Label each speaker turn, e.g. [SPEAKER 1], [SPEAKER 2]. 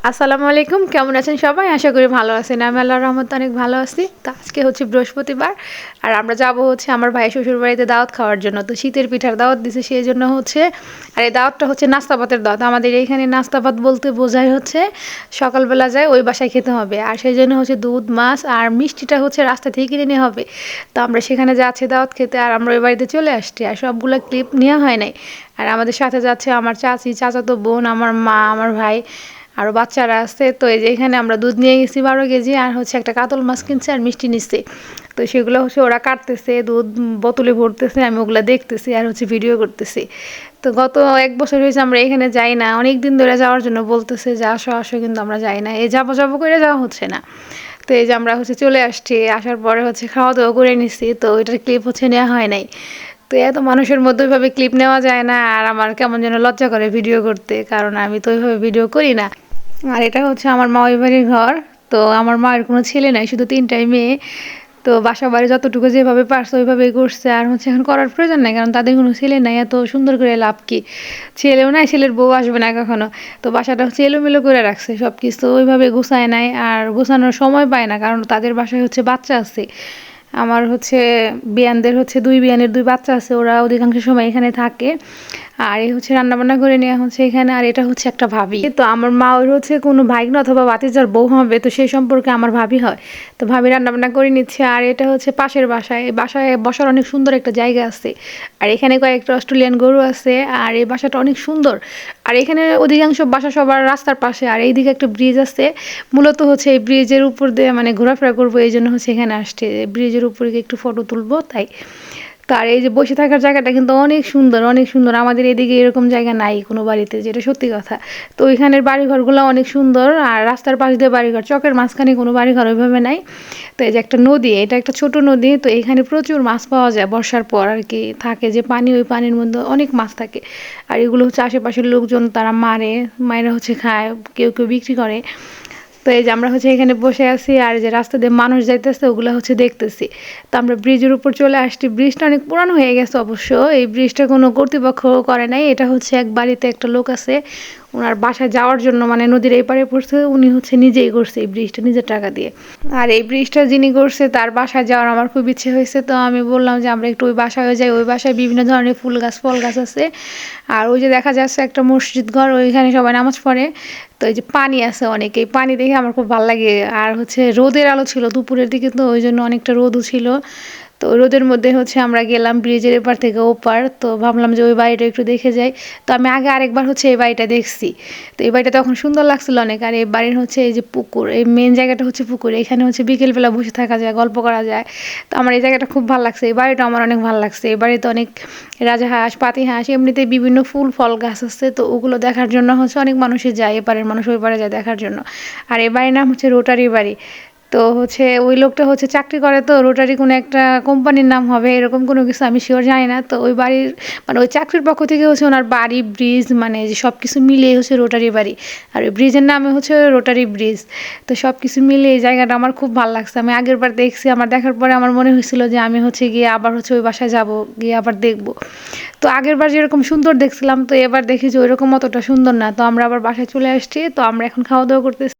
[SPEAKER 1] আসসালামু আলাইকুম, কেমন আছেন সবাই? আশা করি ভালো আছেন। আমি আল্লাহর রহমতে অনেক ভালো আছি। তো আজকে হচ্ছে বৃহস্পতিবার, আর আমরা যাব হচ্ছে আমার ভাই শ্বশুর বাড়িতে দাওয়াত খাওয়ার জন্য। তো শীতের পিঠার দাওয়াত দিছে, সেই জন্য হচ্ছে, আর এই দাওয়াতটা হচ্ছে নাস্তা ভাতের দাওয়াত। আমাদের এইখানে নাস্তা ভাত বলতে বোঝায় হচ্ছে সকালবেলা যায় ওই বাসায় খেতে হবে, আর সেই জন্য হচ্ছে দুধ, মাছ আর মিষ্টিটা হচ্ছে রাস্তা থেকে কিনে নেওয়া হবে। তো আমরা সেখানে যাচ্ছি দাওয়াত খেতে, আর আমরা ওই বাড়িতে চলে আসছি, আর সবগুলো ক্লিপ নেওয়া হয় নাই। আর আমাদের সাথে যাচ্ছে আমার চাচি, চাচাতো বোন, আমার মা, আমার ভাই, আরও বাচ্চারা আছে। তো এই যে এখানে আমরা দুধ নিয়ে গেছি 12 কেজি, আর হচ্ছে একটা কাতল মাছ কিনছে, আর মিষ্টি নিচ্ছে। তো সেগুলো হচ্ছে ওরা কাটতেছে, দুধ বোতলে ভরতেছে, আমি ওগুলো দেখতেছি আর হচ্ছে ভিডিও করতেছি। তো গত 1 বছর হয়েছে আমরা এখানে যাই না, অনেক দিন ধরে যাওয়ার জন্য বলতেছে যে আসো আসো, কিন্তু আমরা যাই না, এই যাবো যাবো করে যাওয়া হচ্ছে না। তো এই যে আমরা হচ্ছে চলে আসছি, আসার পরে হচ্ছে খাওয়া দাওয়া করে নিচ্ছি, তো ওইটার ক্লিপ হচ্ছে নেওয়া হয় নাই। তো এত মানুষের মধ্যে ওইভাবে ক্লিপ নেওয়া যায় না, আর আমার কেমন যেন লজ্জা করে ভিডিও করতে, কারণ আমি তো ওইভাবে ভিডিও করি না। আর এটা হচ্ছে আমার মামার বাড়ির ঘর। তো আমার মায়ের কোনো ছেলে নাই, শুধু 3টাই মেয়ে। তো বাসা বাড়ি যতটুকু যেভাবে পারছে ওইভাবেই করছে, আর হচ্ছে এখন করার প্রয়োজন নাই, কারণ তাদের কোনো ছেলে নাই, এত সুন্দর করে লাভ কি, ছেলেও নাই, ছেলের বউ আসবে না কখনো। তো বাসাটা হচ্ছে এলোমেলো করে রাখছে, সব কিছু ওইভাবে গুছায় নাই, আর গোছানোর সময় পায় না, কারণ তাদের বাসায় হচ্ছে বাচ্চা আছে। আমার হচ্ছে বিয়ানদের হচ্ছে 2 বিয়ানের 2 বাচ্চা আছে, ওরা অধিকাংশ সময় এখানে থাকে। আর এই হচ্ছে রান্নাবান্না করে নেওয়া হচ্ছে এখানে, আর এটা হচ্ছে একটা ভাবি। তো আমার মা ওর হচ্ছে কোনো ভাইগনা অথবা ভাতিজার বউ হবে, তো সেই সম্পর্কে আমার ভাবি হয়। তো ভাবি রান্নাবান্না করে নিচ্ছে, আর এটা হচ্ছে পাশের বাসায়, এই বাসায় বসার অনেক সুন্দর একটা জায়গা আছে, আর এখানে কয়েকটা অস্ট্রেলিয়ান গরু আছে, আর এই বাসাটা অনেক সুন্দর। আর এখানে অধিকাংশ বাসা সবার রাস্তার পাশে, আর এইদিকে একটা ব্রিজ আছে। মূলত হচ্ছে এই ব্রিজের উপর দিয়ে মানে ঘোরাফেরা করবো, এই জন্য হচ্ছে এখানে আসছে, ব্রিজের উপরে একটু ফটো তুলবো তাই। তো আর এই যে বসে থাকার জায়গাটা কিন্তু অনেক সুন্দর, অনেক সুন্দর। আমাদের এদিকে এরকম জায়গা নাই কোনো বাড়িতে, যেটা সত্যি কথা। তো ওইখানের বাড়িঘরগুলো অনেক সুন্দর, আর রাস্তার পাশ দিয়ে বাড়িঘর, চকের মাঝখানে কোনো বাড়িঘর ওইভাবে নাই। তো এই যে একটা নদী, এটা একটা ছোট নদী, তো এখানে প্রচুর মাছ পাওয়া যায় বর্ষার পর, আর কি থাকে যে পানি, ওই পানির মধ্যে অনেক মাছ থাকে। আর এগুলো হচ্ছে আশেপাশের লোকজন তারা মারে, মায়েরা হচ্ছে খায়, কেউ কেউ বিক্রি করে। তো এই যে আমরা হচ্ছে এখানে বসে আছি, আর যে রাস্তা দিয়ে মানুষ যাইতেছে ওগুলো হচ্ছে দেখতেছি। তো আমরা ব্রিজের উপর চলে আসছি। ব্রিজটা অনেক পুরানো হয়ে গেছে অবশ্য, এই ব্রিজটা কোনো কর্তৃপক্ষ করে নাই, এটা হচ্ছে এক বাড়িতে একটা লোক আছে, ওনার বাসায় যাওয়ার জন্য, মানে নদীর এই পারে পড়ছে, উনি হচ্ছে নিজেই করছে এই ব্রিজটা নিজের টাকা দিয়ে। আর এই ব্রিজটা যিনি করছে তার বাসায় যাওয়ার আমার খুব ইচ্ছে হয়েছে, তো আমি বললাম যে আমরা একটু ওই বাসায় যাই। ওই বাসায় বিভিন্ন ধরনের ফুল গাছ, ফল গাছ আছে, আর ওই যে দেখা যাচ্ছে একটা মসজিদ ঘর, ওইখানে সবাই নামাজ পড়ে। তো এই যে পানি আছে অনেক, এই পানি দেখে আমার খুব ভালো লাগে। আর হচ্ছে রোদের আলো ছিল দুপুরের দিকে, তো ওই জন্য অনেকটা রোদও ছিল। তো রোদের মধ্যে হচ্ছে আমরা গেলাম ব্রিজের এপার থেকে ওপার, তো ভাবলাম যে ওই বাড়িটা একটু দেখে যাই। তো আমি আগে আরেকবার হচ্ছে এই বাড়িটা দেখছি, তো এই বাড়িটা তখন সুন্দর লাগছিল অনেক। আর এই বাড়ির হচ্ছে এই যে পুকুর, এই মেন জায়গাটা হচ্ছে পুকুর, এখানে হচ্ছে বিকেলবেলা বসে থাকা যায়, গল্প করা যায়। তো আমার এই জায়গাটা খুব ভালো লাগছে, এই বাড়িটা আমার অনেক ভালো লাগছে। এই বাড়িতে অনেক রাজহাঁস, পাতিহাঁস, এমনিতেই বিভিন্ন ফুল ফল গাছ আছে, তো ওগুলো দেখার জন্য হচ্ছে অনেক মানুষই যায়, এপারের মানুষ ওই পারে যায় দেখার জন্য। আর এই বাড়ির নাম হচ্ছে রোটারি বাড়ি। তো হচ্ছে ওই লোকটা হচ্ছে চাকরি করে, তো রোটারি কোনো একটা কোম্পানির নাম হবে, এরকম কোনো কিছু আমি শিওর জানি না। তো ওই বাড়ির মানে ওই চাকরির পক্ষ থেকে হচ্ছে ওনার বাড়ি, ব্রিজ, মানে যে সব কিছু মিলিয়ে হচ্ছে রোটারি বাড়ি, আর ওই ব্রিজের নামে হচ্ছে রোটারি ব্রিজ। তো সব কিছু মিলিয়ে এই জায়গাটা আমার খুব ভালো লাগছে। আমি আগের বার দেখছি, আমার দেখার পরে আমার মনে হয়েছিল যে আমি হচ্ছে গিয়ে আবার হচ্ছে ওই বাসায় যাব, গিয়ে আবার দেখব। তো আগের বার যেরকম সুন্দর দেখছিলাম, তো এবার দেখি যে ওইরকম অতটা সুন্দর না। তো আমরা আবার বাসায় চলে আসছি, তো আমরা এখন খাওয়া দাওয়া করতেছি।